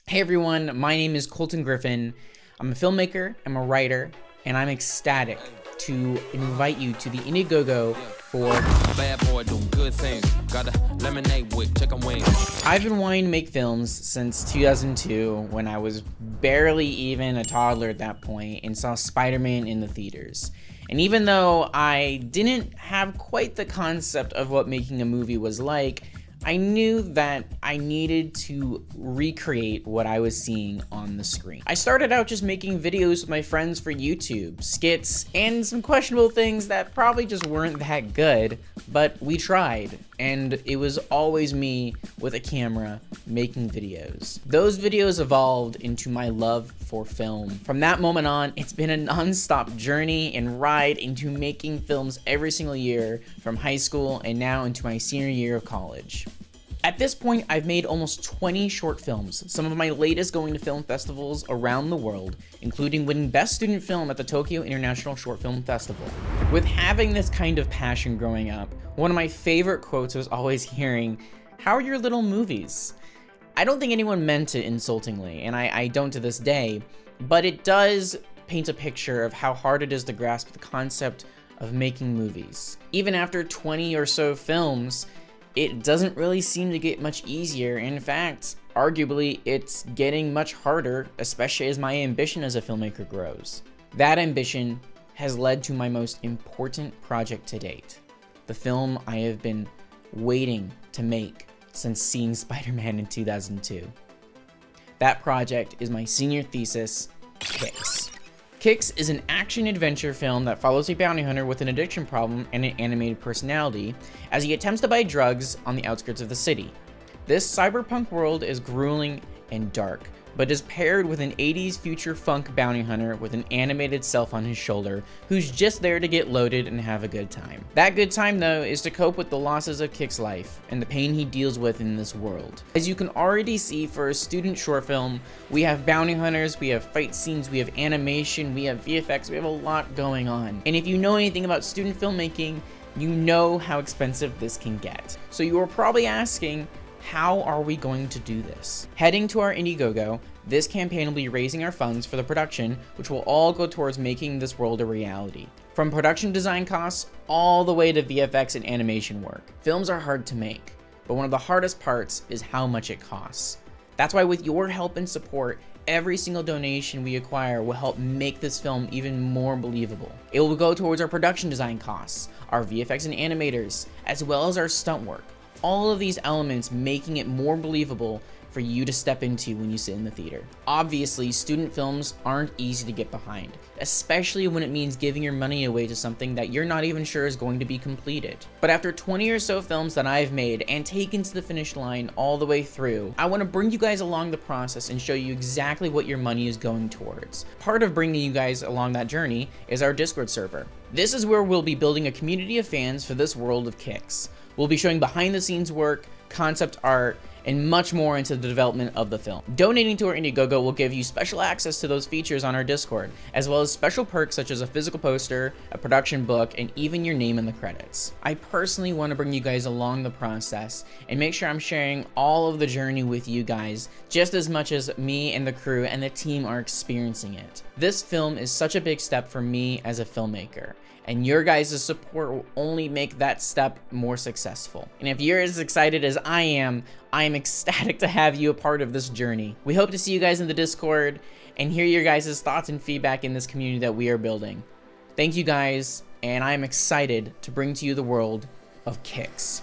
Hey everyone, my name is Colton Griffin. I'm a filmmaker, I'm a writer, and I'm ecstatic to invite you to the IndieGoGo for Bad boy doing good things. Got a lemonade with chicken wings. I've been wanting to make films since 2002 when I was barely even a toddler at that point and saw Spider-Man in the theaters. And even though I didn't have quite the concept of what making a movie was like, I knew that I needed to recreate what I was seeing on the screen. I started out just making videos with my friends for YouTube, skits, and some questionable things that probably just weren't that good, but we tried, and it was always me with a camera making videos. Those videos evolved into my love for film. From that moment on, it's been a non-stop journey and ride into making films every single year from high school and now into my senior year of college. At this point, I've made almost 20 short films, some of my latest going to film festivals around the world, including winning Best Student Film at the Tokyo International Short Film Festival. With having this kind of passion growing up, one of my favorite quotes was always hearing, "How are your little movies?" I don't think anyone meant it insultingly, and I don't to this day, but it does paint a picture of how hard it is to grasp the concept of making movies. Even after 20 or so films, it doesn't really seem to get much easier. In fact, arguably, it's getting much harder, especially as my ambition as a filmmaker grows. That ambition has led to my most important project to date, the film I have been waiting to make since seeing Spider-Man in 2002. That project is my senior thesis, Kicks. Kicks is an action-adventure film that follows a bounty hunter with an addiction problem and an animated personality as he attempts to buy drugs on the outskirts of the city. This cyberpunk world is grueling and dark, but is paired with an 80s future funk bounty hunter with an animated self on his shoulder who's just there to get loaded and have a good time. That good time, though, is to cope with the losses of Kick's life and the pain he deals with in this world. As you can already see, for a student short film, we have bounty hunters, we have fight scenes, we have animation, we have VFX, we have a lot going on. And if you know anything about student filmmaking, you know how expensive this can get. So you are probably asking, how are we going to do this? Heading to our IndieGoGo, this campaign will be raising our funds for the production, which will all go towards making this world a reality. From production design costs, all the way to VFX and animation work. Films are hard to make, but one of the hardest parts is how much it costs. That's why with your help and support, every single donation we acquire will help make this film even more believable. It will go towards our production design costs, our VFX and animators, as well as our stunt work. All of these elements making it more believable for you to step into when you sit in the theater. Obviously, student films aren't easy to get behind, especially when it means giving your money away to something that you're not even sure is going to be completed. But after 20 or so films that I've made and taken to the finish line all the way through, I want to bring you guys along the process and show you exactly what your money is going towards. Part of bringing you guys along that journey is our Discord server. This is where we'll be building a community of fans for this world of Kicks. We'll be showing behind the scenes work, concept art, and much more into the development of the film. Donating to our IndieGoGo will give you special access to those features on our Discord, as well as special perks such as a physical poster, a production book, and even your name in the credits. I personally want to bring you guys along the process and make sure I'm sharing all of the journey with you guys just as much as me and the crew and the team are experiencing it. This film is such a big step for me as a filmmaker, and your guys' support will only make that step more successful. And if you're as excited as I am ecstatic to have you a part of this journey. We hope to see you guys in the Discord and hear your guys' thoughts and feedback in this community that we are building. Thank you guys, and I'm excited to bring to you the world of Kicks.